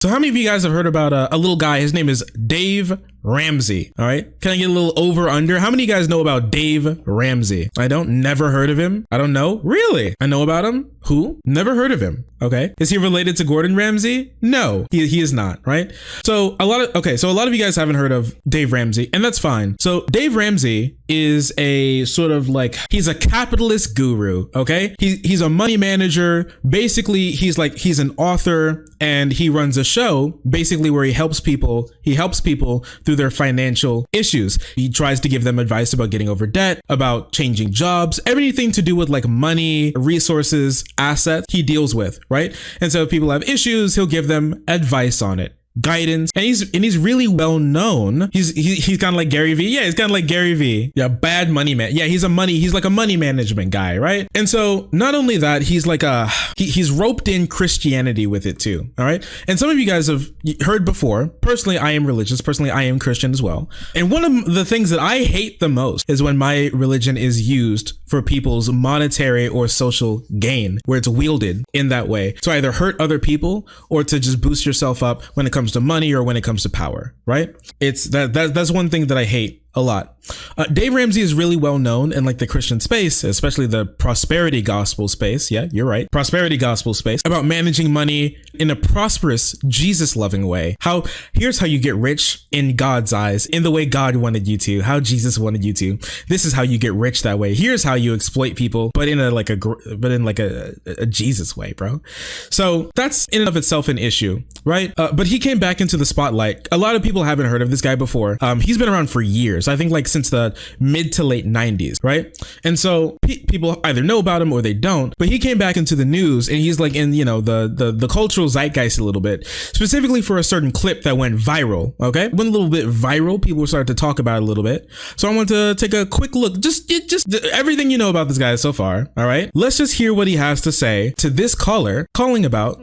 So how many of you guys have heard about a little guy? His name is Dave Ramsey. All right. Can I get a little over under? How many of you guys know about Dave Ramsey? I don't. Never heard of him. I don't know. Really? I know about him. Who? Never heard of him. Okay. Is he related to Gordon Ramsay? No, he is not. Right. So a lot of you guys haven't heard of Dave Ramsey, and that's fine. So Dave Ramsey is a sort of like, he's a capitalist guru. Okay. He's a money manager. Basically, he's an author, and he runs a show basically where he helps people through their financial issues. He tries to give them advice about getting over debt, about changing jobs, everything to do with like money, resources, assets he deals with, right? And so if people have issues, he'll give them advice on it, guidance, and he's really well known. He's kind of like Gary Vee. Yeah, he's kind of like Gary Vee. Yeah, bad money man. Yeah, he's like a money management guy, right? And so not only that, he's like he's roped in Christianity with it too. All right. And some of you guys have heard before. Personally, I am religious. Personally, I am Christian as well. And one of the things that I hate the most is when my religion is used for people's monetary or social gain, where it's wielded in that way to either hurt other people or to just boost yourself up when it comes to money or when it comes to power, right? It's that's one thing that I hate a lot. Dave Ramsey is really well known in like the Christian space, especially the prosperity gospel space. Yeah, you're right. Prosperity gospel space, about managing money in a prosperous, Jesus loving way. Here's how you get rich in God's eyes, in the way God wanted you to, how Jesus wanted you to. This is how you get rich that way. Here's how you exploit people, but in a Jesus way, bro. So that's in and of itself an issue, right? But he came back into the spotlight. A lot of people haven't heard of this guy before. He's been around for years. I think like since the mid to late 90s, right? And so people either know about him or they don't, but he came back into the news, and he's like in, the cultural zeitgeist a little bit, specifically for a certain clip that went viral. Okay. Went a little bit viral. People started to talk about it a little bit. So I want to take a quick look, just everything you know about this guy so far. All right. Let's just hear what he has to say to this caller calling about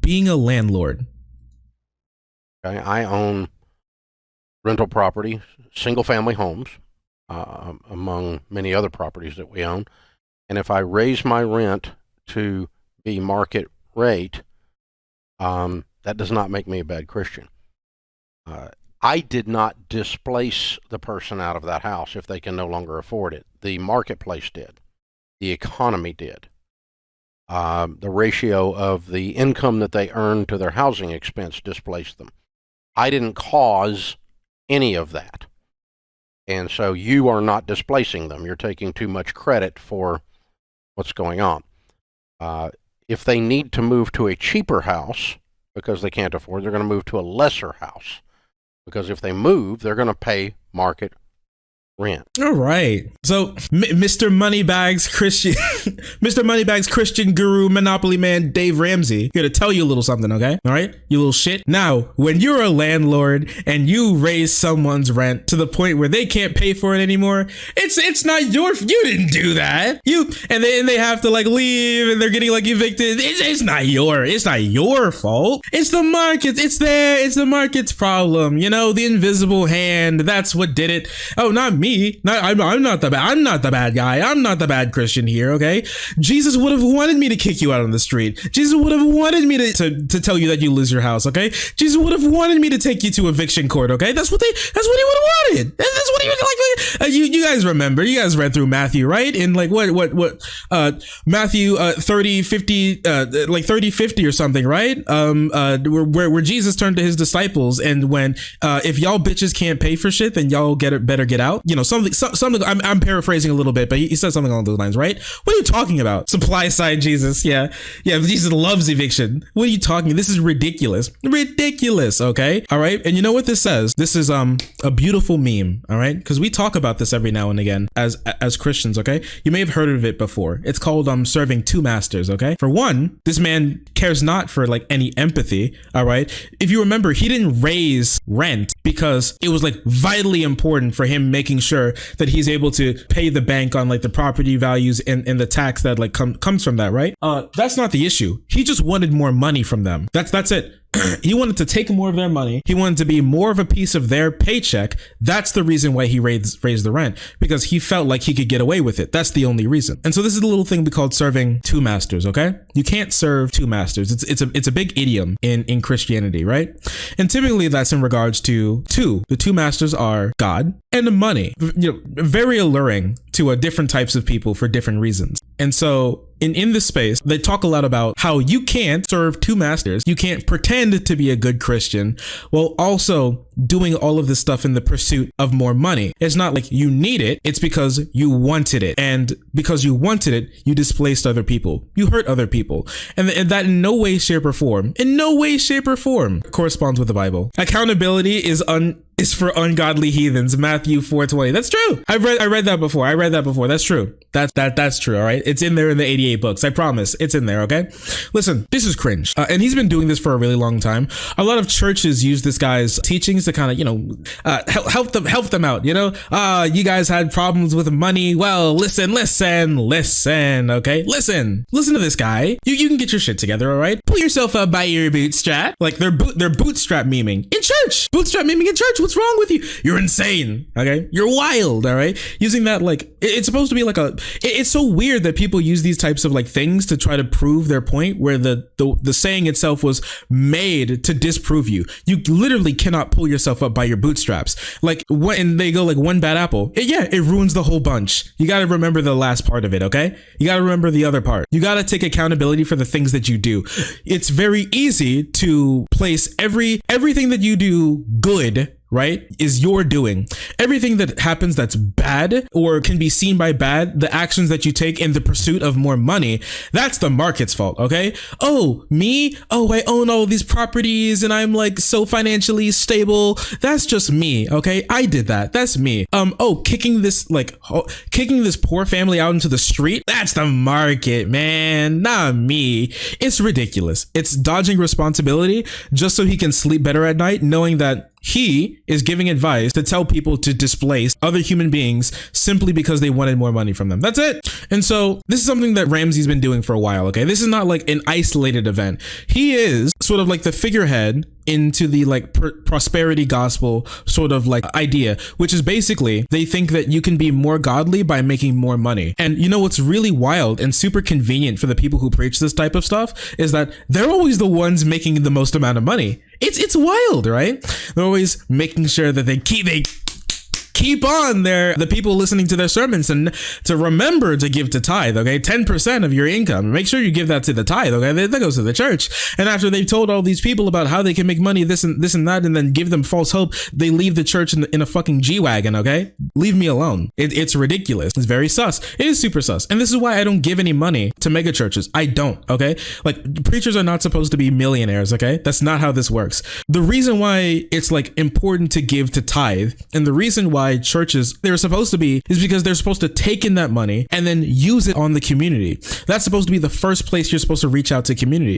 being a landlord. I own rental property, single family homes, among many other properties that we own. And if I raise my rent to be market rate, that does not make me a bad Christian. I did not displace the person out of that house if they can no longer afford it. The marketplace did. The economy did. The ratio of the income that they earned to their housing expense displaced them. I didn't cause any of that. And so you are not displacing them. You're taking too much credit for what's going on. If they need to move to a cheaper house because they can't afford, they're going to move to a lesser house. Because if they move, they're going to pay market rent. All right. So Mr. Moneybags Christian, Mr. Moneybags Christian guru, monopoly man, Dave Ramsey, here to tell you a little something. Okay. All right. You little shit. Now, when you're a landlord and you raise someone's rent to the point where they can't pay for it anymore, it's not you didn't do that. And they have to like leave and they're getting like evicted. It's not your fault. It's the market. It's the market's problem. The invisible hand. That's what did it. Oh, not me. I'm not the bad guy. I'm not the bad Christian here. Okay. Jesus would have wanted me to kick you out on the street. Jesus would have wanted me to tell you that you lose your house. Okay. Jesus would have wanted me to take you to eviction court. Okay. That's what he would have wanted. That's what he would like. You guys remember, you guys read through Matthew, right? In like what Matthew 30, 50, like 30, 50 or something, right? Where Jesus turned to his disciples and when, if y'all bitches can't pay for shit, then y'all better get out. Something. I'm paraphrasing a little bit, but he said something along those lines, right? What are you talking about? Supply side Jesus. Yeah. Jesus loves eviction. What are you talking? This is ridiculous. Okay. All right. And you know what this says? This is a beautiful meme. All right. Because we talk about this every now and again as Christians. Okay. You may have heard of it before. It's called serving two masters. Okay. For one, this man cares not for like any empathy. All right. If you remember, he didn't raise rent because it was like vitally important for him making sure that he's able to pay the bank on like the property values and the tax that like comes from that, right? That's not the issue. He just wanted more money from them. That's it. He wanted to take more of their money. He wanted to be more of a piece of their paycheck. That's the reason why he raised the rent, because he felt like he could get away with it. That's the only reason. And so this is a little thing we call serving two masters. Okay, you can't serve two masters. It's a big idiom in Christianity, right? And typically that's in regards to two. The two masters are God and money. Very alluring to different types of people for different reasons. And so in this space, they talk a lot about how you can't serve two masters. You can't pretend to be a good Christian while also doing all of this stuff in the pursuit of more money. It's not like you need it. It's because you wanted it. And because you wanted it, you displaced other people. You hurt other people. And that in no way, shape or form corresponds with the Bible. Accountability is for ungodly heathens. Matthew 4:20. That's true. I read that before. That's true. That's true. All right. It's in there in the 88 books. I promise it's in there. Okay. Listen, this is cringe. And he's been doing this for a really long time. A lot of churches use this guy's teachings to kind of, help them out. You guys had problems with money. Well, listen. Okay. Listen to this guy. You can get your shit together. All right. Pull yourself up by your bootstrap. Like they're bootstrap memeing in church. Bootstrap memeing in church. What's wrong with you? You're insane. Okay. You're wild. All right. Using that, like, it's supposed to be like it's so weird that people use these types of like things to try to prove their point, where the saying itself was made to disprove you. You literally cannot pull yourself up by your bootstraps. Like when they go like one bad apple, it ruins the whole bunch. You got to remember the last part of it. Okay. You got to remember the other part. You got to take accountability for the things that you do. It's very easy to place everything that you do good, right, is your doing. Everything that happens that's bad or can be seen by bad, the actions that you take in the pursuit of more money, that's the market's fault, okay? Oh, me? Oh, I own all these properties and I'm like so financially stable. That's just me, okay? I did that. That's me. Kicking this poor family out into the street, that's the market, man, not me. It's ridiculous. It's dodging responsibility just so he can sleep better at night, knowing that he is giving advice to tell people to displace other human beings simply because they wanted more money from them. That's it. And so this is something that Ramsey's been doing for a while. Okay. This is not like an isolated event. He is sort of like the figurehead into the like prosperity gospel sort of like idea, which is basically they think that you can be more godly by making more money. And you know what's really wild and super convenient for the people who preach this type of stuff is that they're always the ones making the most amount of money. It's wild, right? They're always making sure that they keep on the people listening to their sermons and to remember to give to tithe, okay? 10% of your income. Make sure you give that to the tithe, okay? That goes to the church. And after they've told all these people about how they can make money, this and that, and then give them false hope, they leave the church in a fucking G-Wagon, okay? Leave me alone. It's ridiculous. It's very sus. It is super sus. And this is why I don't give any money to mega churches. I don't, okay? Like, preachers are not supposed to be millionaires, okay? That's not how this works. The reason why it's like important to give to tithe, and the reason why churches they're supposed to be is because they're supposed to take in that money and then use it on the community. That's supposed to be the first place you're supposed to reach out to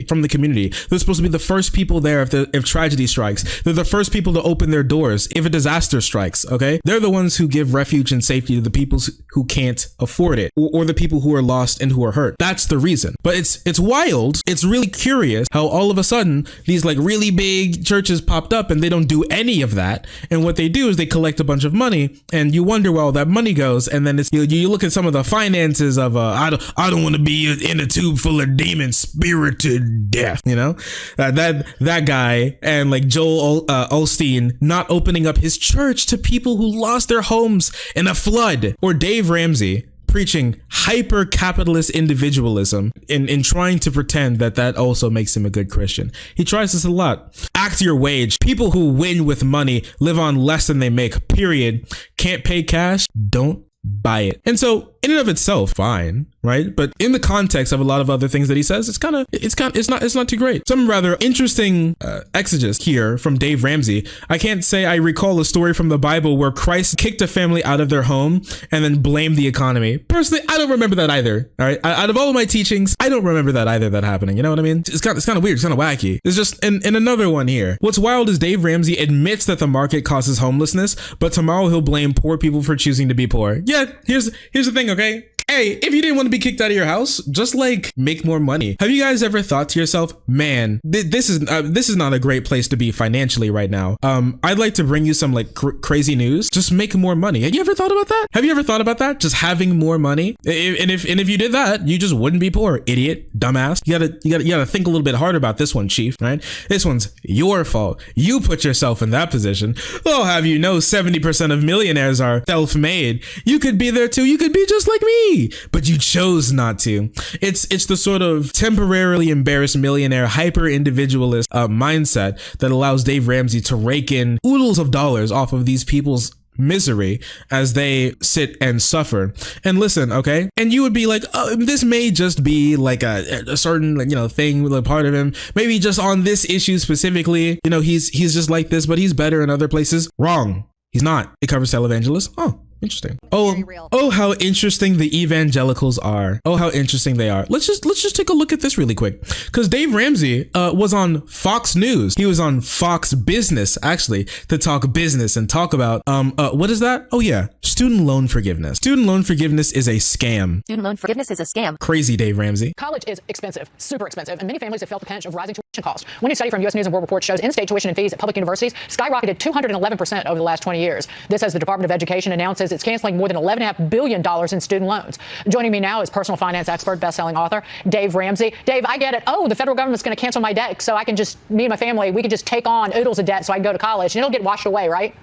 from the community. They're supposed to be the first people there if tragedy strikes. They're the first people to open their doors if a disaster strikes, okay? They're the ones who give refuge and safety to the people who can't afford it or the people who are lost and who are hurt. That's the reason. But it's wild. It's really curious how all of a sudden these like really big churches popped up and they don't do any of that. And what they do is they collect a bunch of money and you wonder where all that money goes. And then you look at some of the finances of I don't want to be in a tube full of demons spirited death, you know, that guy, and like Joel Osteen not opening up his church to people who lost their homes in a flood, or Dave Ramsey preaching hyper capitalist individualism in trying to pretend that also makes him a good Christian. He tries this a lot. Act your wage. People who win with money live on less than they make, period. Can't pay cash? Don't buy it. And so in and of itself, fine, right? But in the context of a lot of other things that he says, it's not too great. Some rather interesting exegesis here from Dave Ramsey. I can't say I recall a story from the Bible where Christ kicked a family out of their home and then blamed the economy. Personally, I don't remember that either. All right, out of all of my teachings, I don't remember that either. That happening. You know what I mean? It's kind of weird. It's kind of wacky. It's just in another one here. What's wild is Dave Ramsey admits that the market causes homelessness, but tomorrow he'll blame poor people for choosing to be poor. Yeah, here's the thing. Okay. Hey, if you didn't want to be kicked out of your house, just like make more money. Have you guys ever thought to yourself, man, this is not a great place to be financially right now. I'd like to bring you some like crazy news. Just make more money. Have you ever thought about that? Have you ever thought about that? Just having more money. And if you did that, you just wouldn't be poor, idiot, dumbass. You gotta think a little bit harder about this one, chief. Right? This one's your fault. You put yourself in that position. Oh, have you know 70% of millionaires are self-made. You could be there too. You could be just like me, but you chose not to. It's the sort of temporarily embarrassed millionaire hyper individualist mindset that allows Dave Ramsey to rake in oodles of dollars off of these people's misery as they sit and suffer. And listen, okay, and you would be like, oh, this may just be like a certain, you know, thing with a part of him, maybe just on this issue specifically, you know, he's just like this, but he's better in other places. Wrong. He's not. It covers televangelists. Oh, interesting. Oh, how interesting the evangelicals are. Oh, how interesting they are. Let's just take a look at this really quick. Because Dave Ramsey was on Fox News. He was on Fox Business, actually, to talk business and talk about, what is that? Oh yeah, student loan forgiveness. Student loan forgiveness is a scam. Student loan forgiveness is a scam. Crazy, Dave Ramsey. College is expensive, super expensive, and many families have felt the pinch of rising tuition costs. One new study from U.S. News and World Report shows in-state tuition and fees at public universities skyrocketed 211% over the last 20 years. This as the Department of Education announces it's canceling more than $11.5 billion in student loans. Joining me now is personal finance expert, best-selling author, Dave Ramsey. Dave, I get it. Oh, the federal government's going to cancel my debt, so I can just, me and my family, we can just take on oodles of debt so I can go to college, and it'll get washed away, right?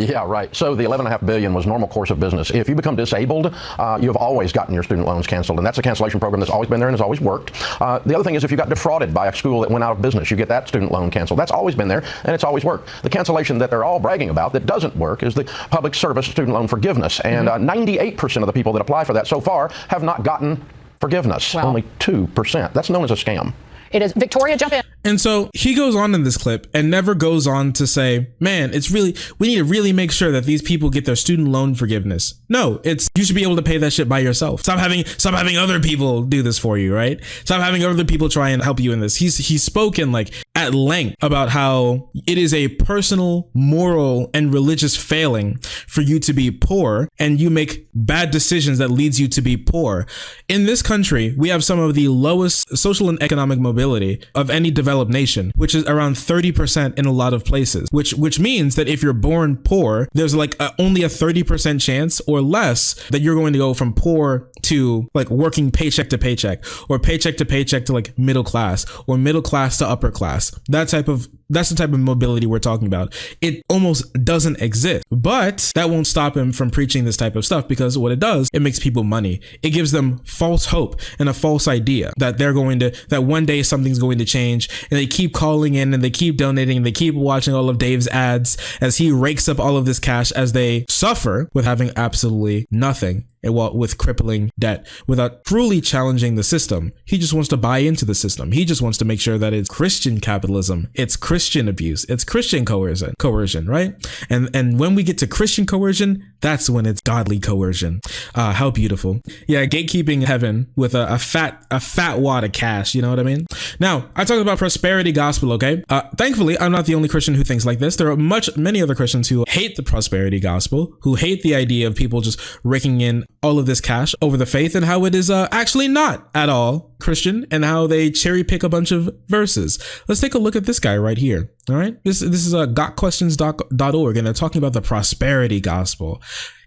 Yeah, right. So the $11.5 billion was normal course of business. If you become disabled, you have always gotten your student loans canceled, and that's a cancellation program that's always been there and has always worked. The other thing is if you got defrauded by a school that went out of business, you get that student loan canceled. That's always been there, and it's always worked. The cancellation that they're all bragging about that doesn't work is the public service student loan forgiveness, and 98% of the people that apply for that so far have not gotten forgiveness. Wow. Only 2%. That's known as a scam. It is. Victoria, jump in. And so he goes on in this clip and never goes on to say, man, we need to really make sure that these people get their student loan forgiveness. No, you should be able to pay that shit by yourself. Stop having other people do this for you, right? Stop having other people try and help you in this. He's spoken like at length about how it is a personal, moral, and religious failing for you to be poor, and you make bad decisions that leads you to be poor. In this country, we have some of the lowest social and economic mobility of any developed nation, which is around 30% in a lot of places, which means that if you're born poor, there's like only a 30% chance or less that you're going to go from poor to like working paycheck to paycheck, or paycheck to paycheck to like middle class, or middle class to upper class. That's the type of mobility we're talking about. It almost doesn't exist, but that won't stop him from preaching this type of stuff, because what it does, it makes people money. It gives them false hope and a false idea that that one day something's going to change, and they keep calling in and they keep donating and they keep watching all of Dave's ads as he rakes up all of this cash as they suffer with having absolutely nothing, and with crippling debt, without truly challenging the system. He just wants to buy into the system. He just wants to make sure that it's Christian capitalism, it's Christian abuse, it's Christian coercion, right? And when we get to Christian coercion, that's when it's godly coercion. How beautiful. Yeah, gatekeeping heaven with a fat wad of cash, you know what I mean? Now, I talked about prosperity gospel, okay? Thankfully, I'm not the only Christian who thinks like this. There are many other Christians who hate the prosperity gospel, who hate the idea of people just raking in all of this cash over the faith, and how it is actually not at all Christian, and how they cherry pick a bunch of verses. Let's take a look at this guy right here. All right, this is gotquestions.org, and they're talking about the prosperity gospel.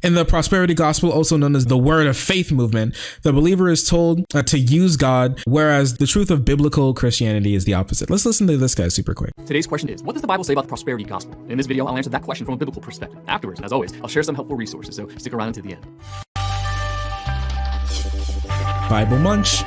In the prosperity gospel, also known as the word of faith movement, the believer is told to use God, whereas the truth of biblical Christianity is the opposite. Let's listen to this guy super quick. Today's question is, what does the Bible say about the prosperity gospel? In this video, I'll answer that question from a biblical perspective. Afterwards, as always, I'll share some helpful resources, so stick around until the end. Bible Munch.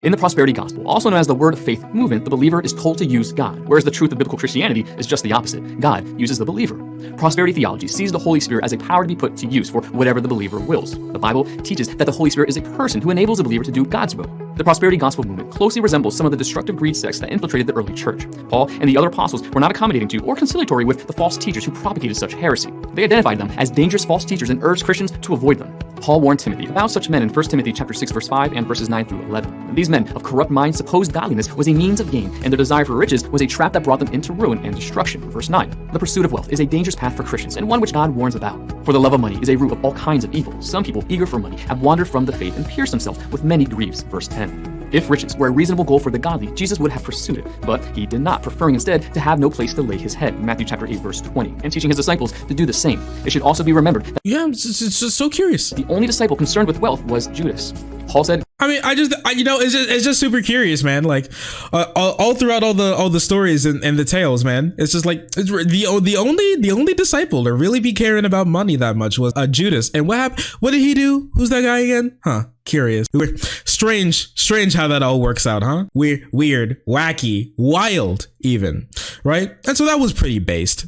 In the prosperity gospel, also known as the word of faith movement, the believer is told to use God, whereas the truth of biblical Christianity is just the opposite. God uses the believer. Prosperity theology sees the Holy Spirit as a power to be put to use for whatever the believer wills. The Bible teaches that the Holy Spirit is a person who enables the believer to do God's will. The prosperity gospel movement closely resembles some of the destructive greed sects that infiltrated the early church. Paul and the other apostles were not accommodating to or conciliatory with the false teachers who propagated such heresy. They identified them as dangerous false teachers and urged Christians to avoid them. Paul warned Timothy about such men in 1 Timothy chapter 6, verse 5 and verses 9 through 11. These men of corrupt minds supposed godliness was a means of gain, and their desire for riches was a trap that brought them into ruin and destruction. Verse 9. The pursuit of wealth is a dangerous path for Christians, and one which God warns about. For the love of money is a root of all kinds of evil. Some people, eager for money, have wandered from the faith and pierced themselves with many griefs. Verse 10. If riches were a reasonable goal for the godly, Jesus would have pursued it, but he did not, preferring instead to have no place to lay his head. Matthew chapter 8, verse 20, and teaching his disciples to do the same. It should also be remembered that it's just so curious. The only disciple concerned with wealth was Judas. Paul said, I mean, it's just super curious, man. Like, all throughout all the stories and the tales, man. It's just like it's the only disciple to really be caring about money that much was Judas. And what happened? What did he do? Who's that guy again? Huh? Curious. Strange how that all works out, huh? Weird, wacky, wild, even, right? And so that was pretty based,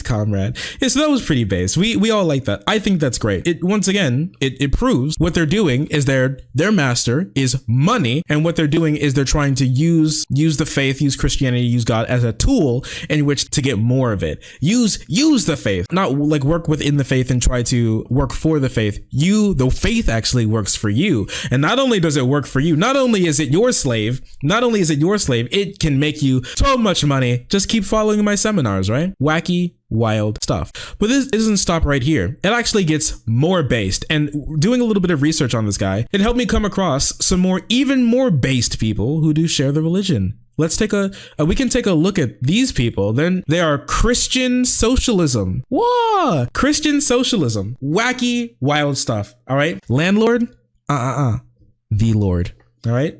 comrade. Yeah, so that was pretty based. We all like that. I think that's great. It once again, it proves what they're doing is their master is money, and what they're doing is they're trying to use the faith, use Christianity, use God as a tool in which to get more of it. Use the faith, not like work within the faith and try to work for the faith. The faith actually works for you. And not only does it work for you, not only is it your slave, it can make you so much money. Just keep following my seminars, right? Wacky, wild stuff. But this doesn't stop right here. It actually gets more based, and doing a little bit of research on this guy, it helped me come across some even more based people who do share the religion. Let's we can take a look at these people. Then they are Christian socialism. Whoa! Christian socialism. Wacky, wild stuff. All right. Landlord. The Lord. All right.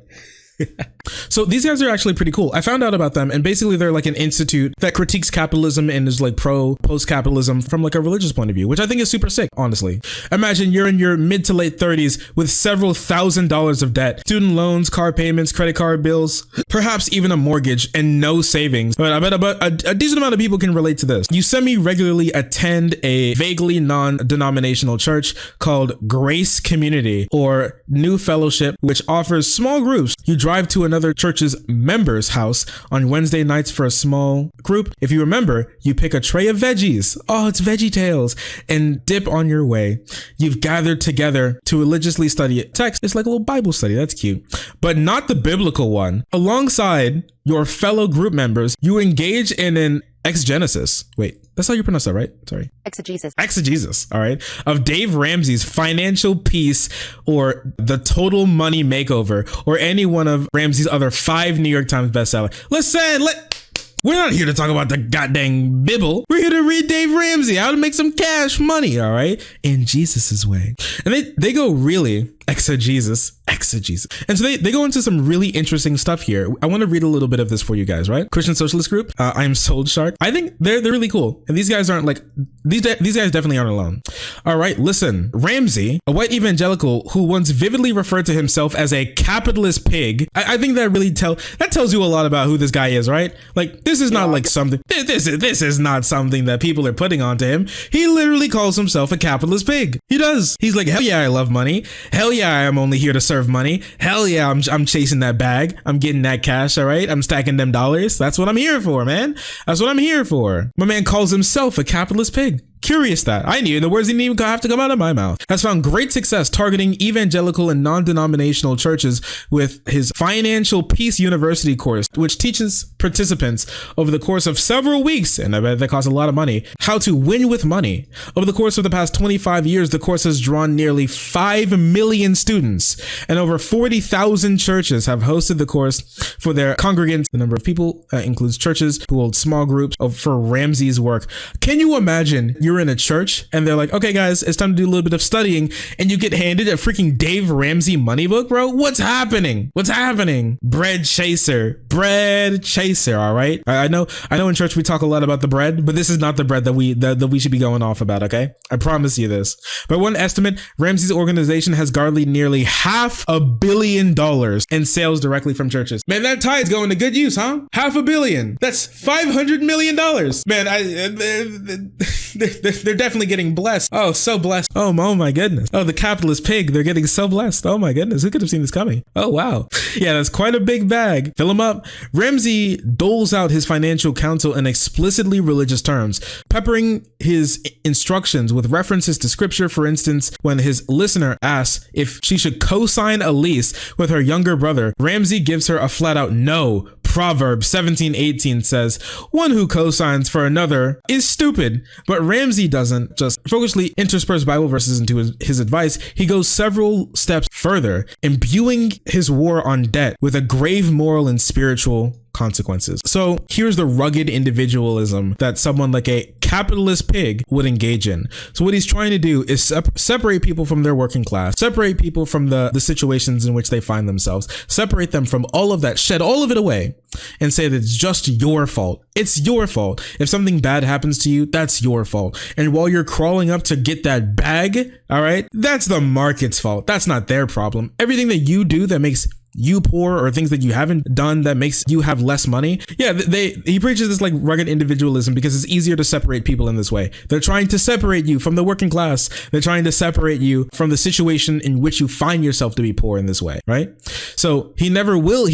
So these guys are actually pretty cool. I found out about them, and basically they're like an institute that critiques capitalism and is like post-capitalism from like a religious point of view, which I think is super sick, honestly. Imagine you're in your mid to late 30s with several $1,000s of debt, student loans, car payments, credit card bills, perhaps even a mortgage, and no savings. But I bet a decent amount of people can relate to this. You semi-regularly attend a vaguely non-denominational church called Grace Community or New Fellowship, which offers small groups. You drive to another church's member's house on Wednesday nights for a small group. If you remember, you pick a tray of veggies. Oh, it's Veggie Tales, and dip on your way. You've gathered together to religiously study text. It's like a little Bible study. That's cute, but not the biblical one. Alongside your fellow group members, you engage in an exegesis. Wait, that's how you pronounce that, right? Sorry. Exegesis. All right. Of Dave Ramsey's Financial Peace or The Total Money Makeover or any one of Ramsey's other 5 New York Times bestsellers. We're not here to talk about the goddamn Bible. We're here to read Dave Ramsey, how to make some cash money, all right? In Jesus's way. And they go really exegesis. And so they go into some really interesting stuff here. I want to read a little bit of this for you guys, right? Christian Socialist Group. I'm Sold Shark. I think they're really cool. And these guys aren't like, these guys definitely aren't alone. All right, listen. Ramsey, a white evangelical who once vividly referred to himself as a capitalist pig. I think that really tells you a lot about who this guy is, right? Like, this is not like something, this is not something that people are putting onto him. He literally calls himself a capitalist pig. He does. He's like, hell yeah, I love money. Hell yeah, I'm only here to serve money. Hell yeah, I'm chasing that bag. I'm getting that cash, all right? I'm stacking them dollars. That's what I'm here for, man. That's what I'm here for. My man calls himself a capitalist pig. Curious that. I knew the words didn't even have to come out of my mouth. Has found great success targeting evangelical and non-denominational churches with his Financial Peace University course, which teaches participants over the course of several weeks, and I bet that costs a lot of money, how to win with money. Over the course of the past 25 years, the course has drawn nearly 5 million students, and over 40,000 churches have hosted the course for their congregants. The number of people includes churches who hold small groups for Ramsey's work. Can you imagine? You're in a church and they're like, okay guys, it's time to do a little bit of studying, and you get handed a freaking Dave Ramsey money book, bro. What's happening? Bread chaser, all right? I know in church we talk a lot about the bread, but this is not the bread that we should be going off about, okay? I promise you this. By one estimate, Ramsey's organization has garnered nearly $500 million in sales directly from churches. Man, that tide's going to good use, huh? $500 million. That's $500 million. Man, They're definitely getting blessed. Oh, so blessed. Oh my goodness. Oh, the capitalist pig. They're getting so blessed. Oh my goodness. Who could have seen this coming? Oh, wow. Yeah, that's quite a big bag. Fill them up. Ramsey doles out his financial counsel in explicitly religious terms, peppering his instructions with references to scripture. For instance, when his listener asks if she should co-sign a lease with her younger brother, Ramsey gives her a flat out no. Proverbs 17:18 says, one who co-signs for another is stupid. But Ramsey doesn't just foolishly intersperse Bible verses into his advice. He goes several steps further, imbuing his war on debt with a grave moral and spiritual consequences. So here's the rugged individualism that someone like a capitalist pig would engage in. So what he's trying to do is separate people from their working class, separate people from the situations in which they find themselves, separate them from all of that, shed all of it away, and say that it's just your fault. It's your fault. If something bad happens to you, that's your fault. And while you're crawling up to get that bag, all right, that's the market's fault. That's not their problem. Everything that you do that makes you poor, or things that you haven't done that makes you have less money. Yeah, he preaches this like rugged individualism because it's easier to separate people in this way. They're trying to separate you from the working class. They're trying to separate you from the situation in which you find yourself to be poor in this way, right? So he never will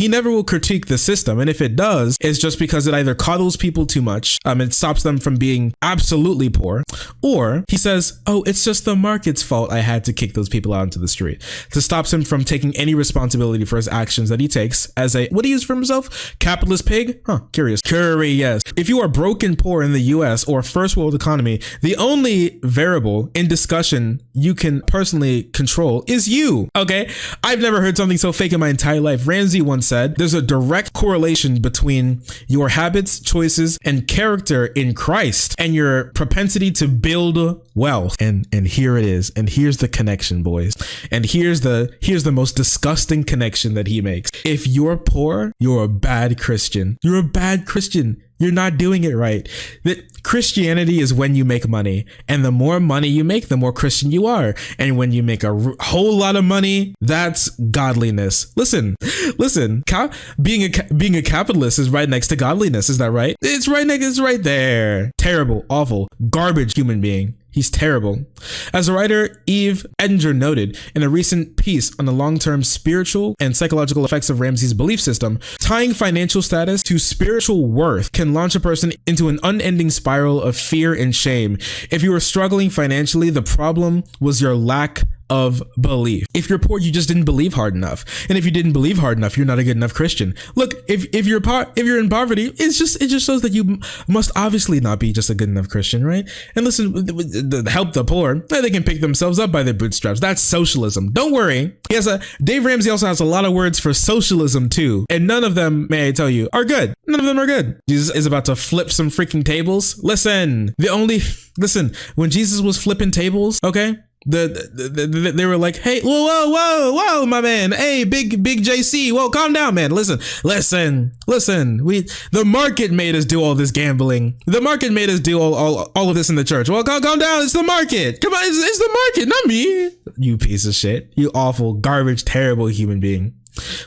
critique the system. And if it does, it's just because it either coddles people too much, it stops them from being absolutely poor, or he says, oh, it's just the market's fault I had to kick those people out into the street. To stops him from taking any responsibility for his actions that he takes as a, what do he use for himself? Capitalist pig? Huh, curious. If you are broke and poor in the US or first world economy, the only variable in discussion you can personally control is you, okay? I've never heard something so fake in my entire life. Ramsey once said, there's a direct correlation between your habits, choices, and character in Christ and your propensity to build wealth. And here it is. And here's the connection, boys. And here's the most disgusting connection that he makes. If you're poor, you're a bad Christian. You're a bad Christian. You're not doing it right. That Christianity is when you make money, and the more money you make, the more Christian you are. And when you make a whole lot of money, that's godliness. Listen, being a capitalist is right next to godliness. Is that right? It's right there. Terrible, awful, garbage human being. He's terrible. As a writer, Eve Edinger noted in a recent piece on the long-term spiritual and psychological effects of Ramsey's belief system, tying financial status to spiritual worth can launch a person into an unending spiral of fear and shame. If you were struggling financially, the problem was your lack of belief. If you're poor, you just didn't believe hard enough. And if you didn't believe hard enough, you're not a good enough Christian. Look, if you're in poverty, it just shows that you must obviously not be just a good enough Christian, right? And listen, help the poor, they can pick themselves up by their bootstraps. That's socialism. Don't worry. Dave Ramsey also has a lot of words for socialism too, and none of them, may I tell you, are good. None of them are good. Jesus is about to flip some freaking tables. Listen, when Jesus was flipping tables, okay? They were like, hey, whoa, my man. Hey, big JC. Whoa, calm down, man. Listen. The market made us do all this gambling. The market made us do all of this in the church. Well, calm down. It's the market. Come on, it's the market, not me. You piece of shit. You awful, garbage, terrible human being.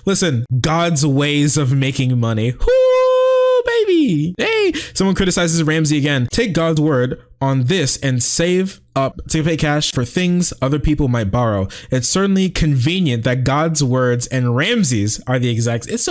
Listen, God's ways of making money. Whoo, baby. Hey, someone criticizes Ramsey again. Take God's word on this and save up to pay cash for things other people might borrow. It's certainly convenient that God's words and Ramsey's are the exact. It's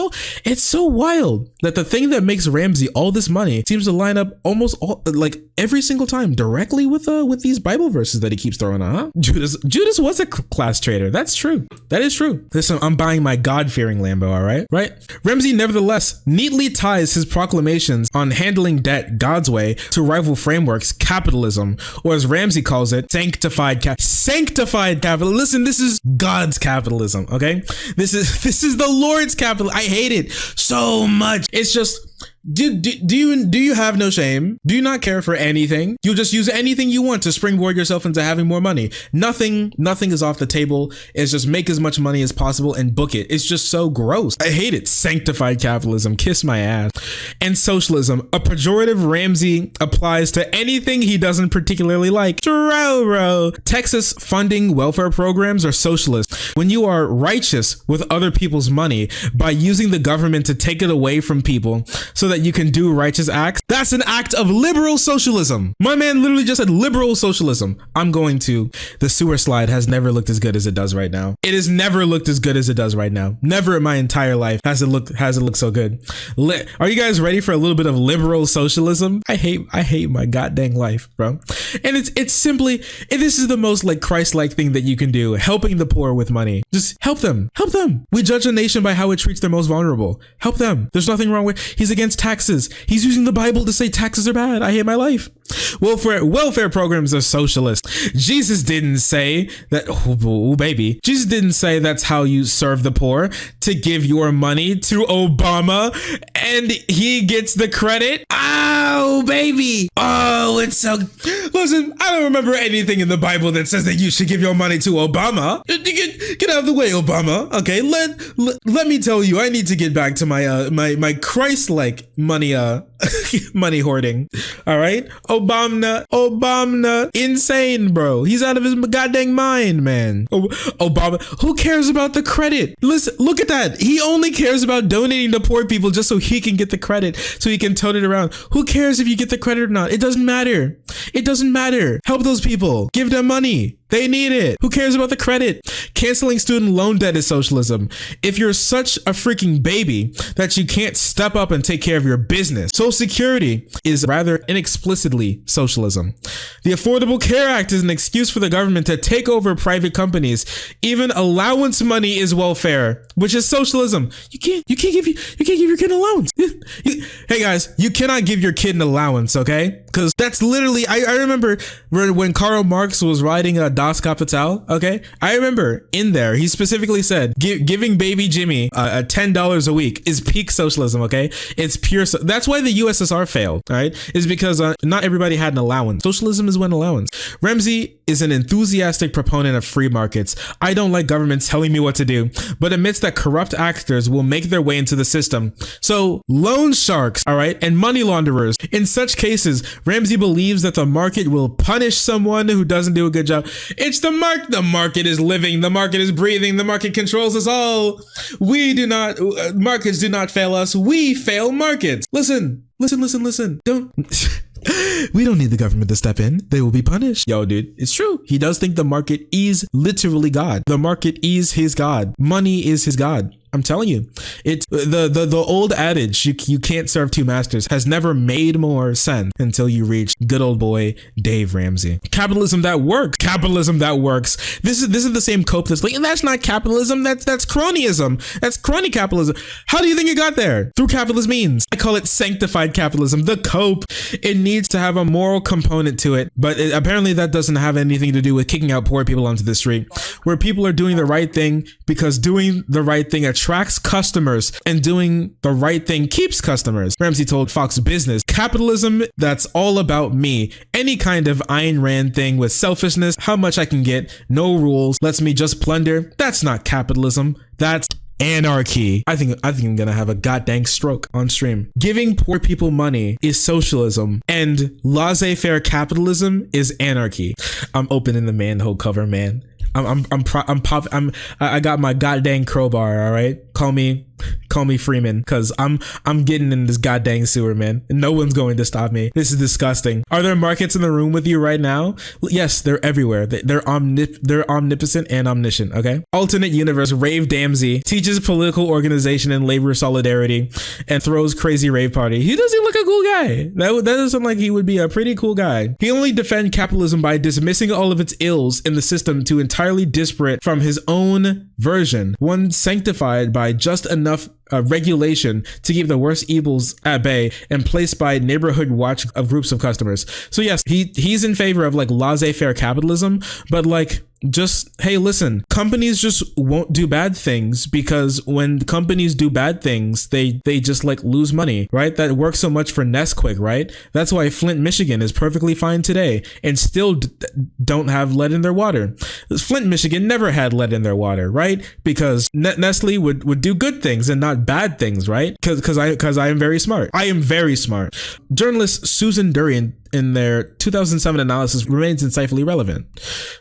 so wild that the thing that makes Ramsey all this money seems to line up almost like every single time directly with these Bible verses that he keeps throwing on. Huh? Judas was a class trader. That's true. That is true. Listen, I'm buying my God-fearing Lambo. All right, right? Ramsey nevertheless neatly ties his proclamations on handling debt God's way to rival frameworks, capitalism, or as Ramsey calls it, sanctified capitalism. Listen, this is God's capitalism, okay? This is the Lord's capital. I hate it so much. It's just, do you have no shame? Do you not care for anything? You'll just use anything you want to springboard yourself into having more money. Nothing is off the table. It's just make as much money as possible and book it. It's just so gross. I hate it. Sanctified capitalism. Kiss my ass. And socialism, a pejorative Ramsey applies to anything he doesn't particularly like. Texas funding welfare programs are socialist. When you are righteous with other people's money by using the government to take it away from people so that that you can do righteous acts, that's an act of liberal socialism. My man literally just said liberal socialism. The sewer slide has never looked as good as it does right now. It has never looked as good as it does right now. Never in my entire life has it looked so good. Are you guys ready for a little bit of liberal socialism? I hate my goddamn life, bro. And it's simply, this is the most like Christ-like thing that you can do, helping the poor with money. Just help them. We judge a nation by how it treats their most vulnerable. Help them. There's nothing wrong with, he's against taxes. He's using the Bible to say taxes are bad. I hate my life. Welfare programs are socialist. Jesus didn't say that, baby. Jesus didn't say that's how you serve the poor, to give your money to Obama and he gets the credit. Oh, baby. Oh, it's so, listen, I don't remember anything in the Bible that says that you should give your money to Obama. Get out of the way, Obama. Okay, let me tell you, I need to get back to my Christ-like money money hoarding. All right, Obama, insane, bro. He's out of his goddamn mind, man. Obama, who cares about the credit? Listen, look at that. He only cares about donating to poor people just so he can get the credit, so he can tote it around. Who cares if you get the credit or not? It doesn't matter. It doesn't matter. Help those people. Give them money. They need it. Who cares about the credit? Canceling student loan debt is socialism. If you're such a freaking baby that you can't step up and take care of your business, Social Security is rather inexplicitly socialism. The Affordable Care Act is an excuse for the government to take over private companies. Even allowance money is welfare, which is socialism. You can't give your kid an allowance. Hey guys, you cannot give your kid an allowance, okay? Because that's literally, I remember when Karl Marx was writing Das Kapital, okay? I remember in there, he specifically said, giving baby Jimmy $10 a week is peak socialism, okay? It's pure, that's why the USSR failed, all right? Is because not everybody had an allowance. Socialism is one allowance. Ramsey is an enthusiastic proponent of free markets. I don't like governments telling me what to do, but admits that corrupt actors will make their way into the system. So loan sharks, all right, and money launderers. In such cases, Ramsey believes that the market will punish someone who doesn't do a good job. It's the market. The market is living. The market is breathing. The market controls us all. Markets do not fail us. We fail markets. Listen. Don't. We don't need the government to step in. They will be punished. Yo, dude, it's true. He does think the market is literally God. The market is his God. Money is his God. I'm telling you, it's the old adage, you can't serve two masters, has never made more sense until you reach good old boy Dave Ramsey. Capitalism that works. Capitalism that works. This is the same cope that's like, that's not capitalism. That's cronyism. That's crony capitalism. How do you think it got there? Through capitalist means. I call it sanctified capitalism. The cope. It needs to have a moral component to it, but apparently that doesn't have anything to do with kicking out poor people onto the street, where people are doing the right thing because doing the right thing attracts customers and doing the right thing keeps customers. Ramsey told Fox Business, capitalism that's all about me. Any kind of Ayn Rand thing with selfishness, how much I can get, no rules, lets me just plunder. That's not capitalism. That's anarchy. I think I'm gonna have a goddamn stroke on stream. Giving poor people money is socialism, and laissez-faire capitalism is anarchy. I'm opening the manhole cover, man. I got my goddamn crowbar, all right? Call me Freeman, because I'm getting in this goddamn sewer, man. And no one's going to stop me. This is disgusting. Are there markets in the room with you right now? Yes, they're everywhere. They're omnipotent and omniscient, okay? Alternate universe, Rave Ramsey teaches political organization and labor solidarity and throws crazy rave party. He doesn't look a cool guy. That doesn't like he would be a pretty cool guy. He only defends capitalism by dismissing all of its ills in the system to entirely disparate from his own version, one sanctified by just enough regulation to keep the worst evils at bay and placed by neighborhood watch of groups of customers. So yes, he's in favor of like laissez-faire capitalism, but like, just, hey, listen, companies just won't do bad things, because when companies do bad things, they just like lose money, right? That works so much for Nesquik, right? That's why Flint, Michigan is perfectly fine today and still don't have lead in their water. Flint, Michigan never had lead in their water, right? Because Nestle would do good things and not bad things, right? Because I am very smart. I am very smart. Journalist Susan Durian in their 2007 analysis remains insightfully relevant.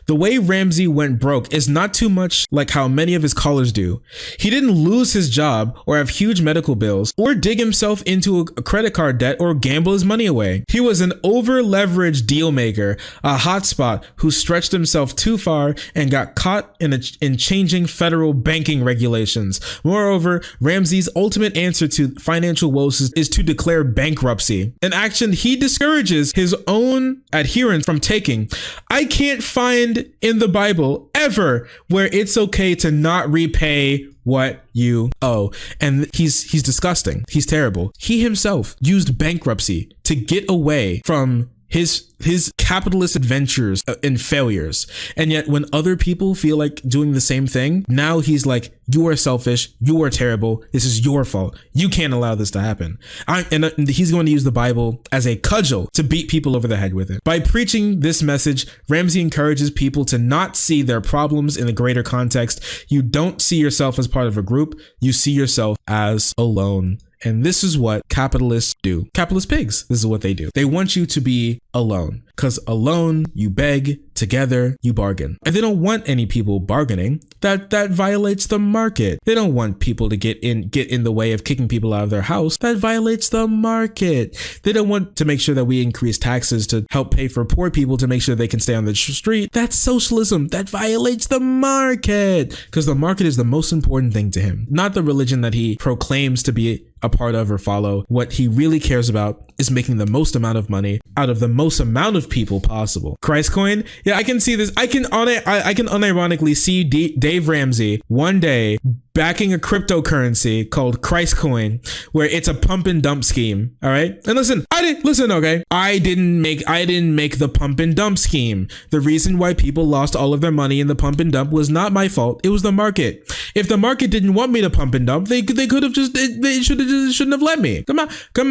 The way Ramsey went broke is not too much like how many of his callers do. He didn't lose his job or have huge medical bills or dig himself into a credit card debt or gamble his money away. He was an over-leveraged deal maker, a hotspot who stretched himself too far and got caught in changing federal banking regulations. Moreover, Ramsey's ultimate answer to financial woes is to declare bankruptcy, an action he discourages his own adherents from taking. I can't find in the Bible ever where it's okay to not repay what you owe. And he's disgusting. He's terrible. He himself used bankruptcy to get away from his capitalist adventures and failures. And yet when other people feel like doing the same thing, now he's like, you are selfish, you are terrible, this is your fault, you can't allow this to happen. And he's going to use the Bible as a cudgel to beat people over the head with it. By preaching this message, Ramsey encourages people to not see their problems in the greater context. You don't see yourself as part of a group, you see yourself as alone. And this is what capitalists do. Capitalist pigs, this is what they do. They want you to be alone, because alone you beg, together you bargain. And they don't want any people bargaining. That violates the market. They don't want people to get in the way of kicking people out of their house. That violates the market. They don't want to make sure that we increase taxes to help pay for poor people to make sure they can stay on the street. That's socialism. That violates the market, because the market is the most important thing to him, not the religion that he proclaims to be a part of or follow. What he really cares about is making the most amount of money out of the most amount of people possible. Christ coin? Yeah, I can see this. I can unironically see Dave Ramsey one day backing a cryptocurrency called Christ coin, where it's a pump and dump scheme. All right. And okay. I didn't make the pump and dump scheme. The reason why people lost all of their money in the pump and dump was not my fault. It was the market. If the market didn't want me to pump and dump, they could have they shouldn't have let me. Come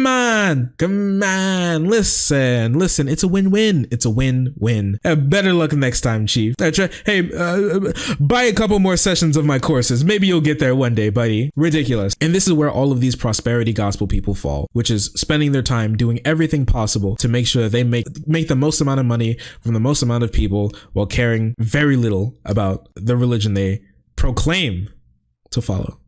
on. Listen. It's a win-win. It's a win-win. Better luck next time, Chief. Buy a couple more sessions of my courses. Maybe you'll get there one day, buddy. Ridiculous. And this is where all of these prosperity gospel people fall, which is spending their time doing everything possible to make sure they make the most amount of money from the most amount of people while caring very little about the religion they proclaim to follow.